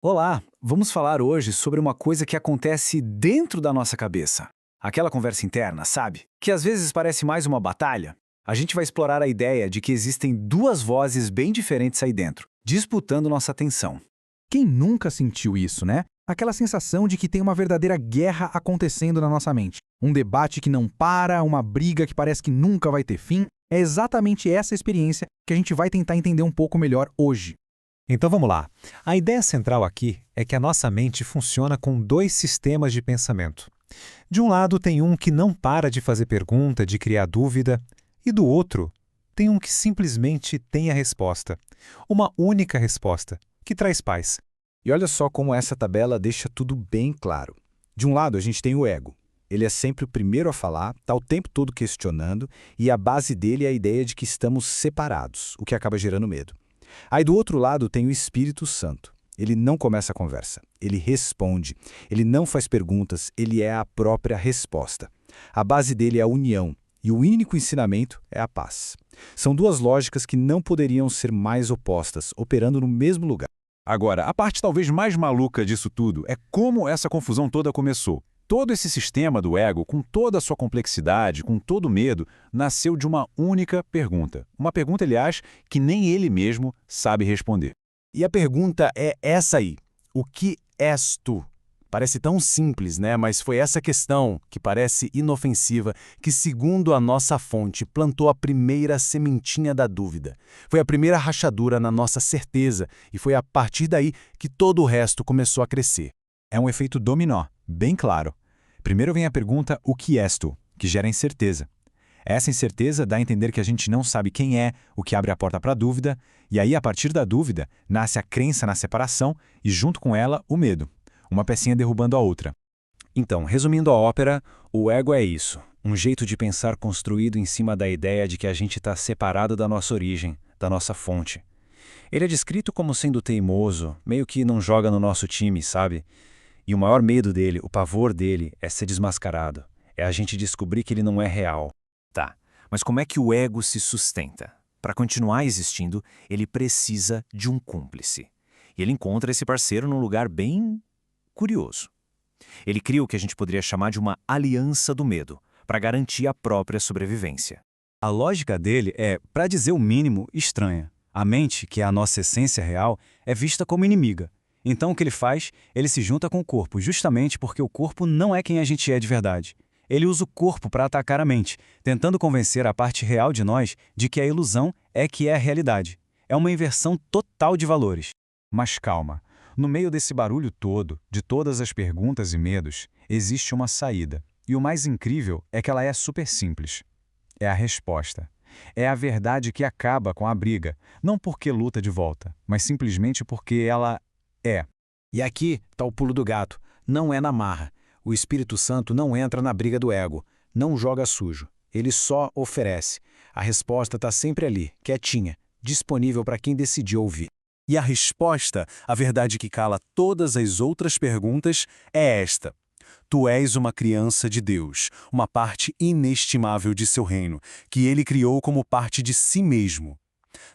Olá, vamos falar hoje sobre uma coisa que acontece dentro da nossa cabeça. Aquela conversa interna, sabe? Que às vezes parece mais uma batalha. A gente vai explorar a ideia de que existem duas vozes bem diferentes aí dentro, disputando nossa atenção. Quem nunca sentiu isso, né? Aquela sensação de que tem uma verdadeira guerra acontecendo na nossa mente. Um debate que não para, uma briga que parece que nunca vai ter fim. É exatamente essa experiência que a gente vai tentar entender um pouco melhor hoje. Então vamos lá. A ideia central aqui é que a nossa mente funciona com dois sistemas de pensamento. De um lado tem um que não para de fazer pergunta, de criar dúvida, e do outro tem um que simplesmente tem a resposta. Uma única resposta, que traz paz. E olha só como essa tabela deixa tudo bem claro. De um lado, a gente tem o ego. Ele é sempre o primeiro a falar, está o tempo todo questionando, e a base dele é a ideia de que estamos separados, o que acaba gerando medo. Aí do outro lado tem o Espírito Santo. Ele não começa a conversa, ele responde, ele não faz perguntas, ele é a própria resposta. A base dele é a união, e o único ensinamento é a paz. São duas lógicas que não poderiam ser mais opostas, operando no mesmo lugar. Agora, a parte talvez mais maluca disso tudo é como essa confusão toda começou. Todo esse sistema do ego, com toda a sua complexidade, com todo o medo, nasceu de uma única pergunta. Uma pergunta, aliás, que nem ele mesmo sabe responder. E a pergunta é essa aí: o que és tu? Parece tão simples, né? Mas foi essa questão, que parece inofensiva, que, segundo a nossa fonte, plantou a primeira sementinha da dúvida. Foi a primeira rachadura na nossa certeza, e foi a partir daí que todo o resto começou a crescer. É um efeito dominó, bem claro. Primeiro vem a pergunta "o que és tu?", que gera incerteza. Essa incerteza dá a entender que a gente não sabe quem é, o que abre a porta para a dúvida, e aí, a partir da dúvida, nasce a crença na separação e, junto com ela, o medo. Uma pecinha derrubando a outra. Então, resumindo a ópera, o ego é isso, um jeito de pensar construído em cima da ideia de que a gente está separado da nossa origem, da nossa fonte. Ele é descrito como sendo teimoso, meio que não joga no nosso time, sabe? E o maior medo dele, o pavor dele, é ser desmascarado. É a gente descobrir que ele não é real. Tá, mas como é que o ego se sustenta? Para continuar existindo, ele precisa de um cúmplice. E ele encontra esse parceiro num lugar bem curioso. Ele cria o que a gente poderia chamar de uma aliança do medo, para garantir a própria sobrevivência. A lógica dele é, para dizer o mínimo, estranha. A mente, que é a nossa essência real, é vista como inimiga. Então o que ele faz? Ele se junta com o corpo, justamente porque o corpo não é quem a gente é de verdade. Ele usa o corpo para atacar a mente, tentando convencer a parte real de nós de que a ilusão é que é a realidade. É uma inversão total de valores. Mas calma, no meio desse barulho todo, de todas as perguntas e medos, existe uma saída. E o mais incrível é que ela é super simples. É a resposta. É a verdade que acaba com a briga, não porque luta de volta, mas simplesmente porque ela é. E aqui está o pulo do gato. Não é na marra. O Espírito Santo não entra na briga do ego, não joga sujo. Ele só oferece. A resposta está sempre ali, quietinha, disponível para quem decidiu ouvir. E a resposta, a verdade que cala todas as outras perguntas, é esta. Tu és uma criança de Deus, uma parte inestimável de seu reino, que ele criou como parte de si mesmo.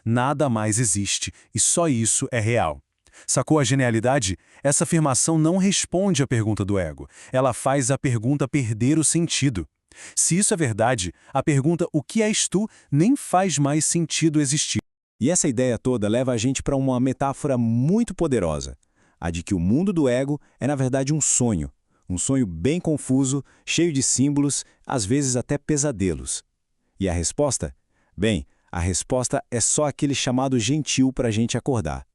Nada mais existe e só isso é real. Sacou a genialidade? Essa afirmação não responde à pergunta do ego. Ela faz a pergunta perder o sentido. Se isso é verdade, a pergunta "o que és tu?" nem faz mais sentido existir. E essa ideia toda leva a gente para uma metáfora muito poderosa, a de que o mundo do ego é, na verdade, um sonho bem confuso, cheio de símbolos, às vezes até pesadelos. E a resposta? Bem, a resposta é só aquele chamado gentil para a gente acordar.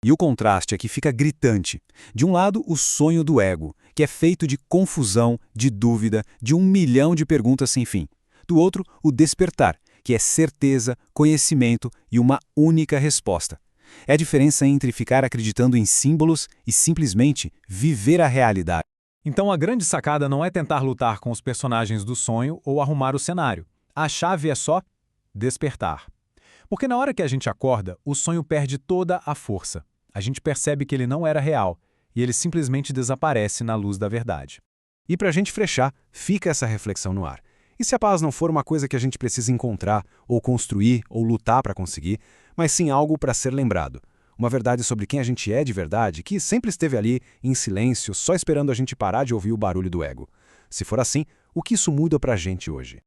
E o contraste aqui fica gritante. De um lado, o sonho do ego, que é feito de confusão, de dúvida, de 1 milhão de perguntas sem fim. Do outro, o despertar, que é certeza, conhecimento e uma única resposta. É a diferença entre ficar acreditando em símbolos e simplesmente viver a realidade. Então a grande sacada não é tentar lutar com os personagens do sonho ou arrumar o cenário. A chave é só despertar. Porque na hora que a gente acorda, o sonho perde toda a força. A gente percebe que ele não era real e ele simplesmente desaparece na luz da verdade. E para a gente fechar, fica essa reflexão no ar. E se a paz não for uma coisa que a gente precisa encontrar, ou construir, ou lutar para conseguir, mas sim algo para ser lembrado? Uma verdade sobre quem a gente é de verdade, que sempre esteve ali, em silêncio, só esperando a gente parar de ouvir o barulho do ego. Se for assim, o que isso muda pra gente hoje?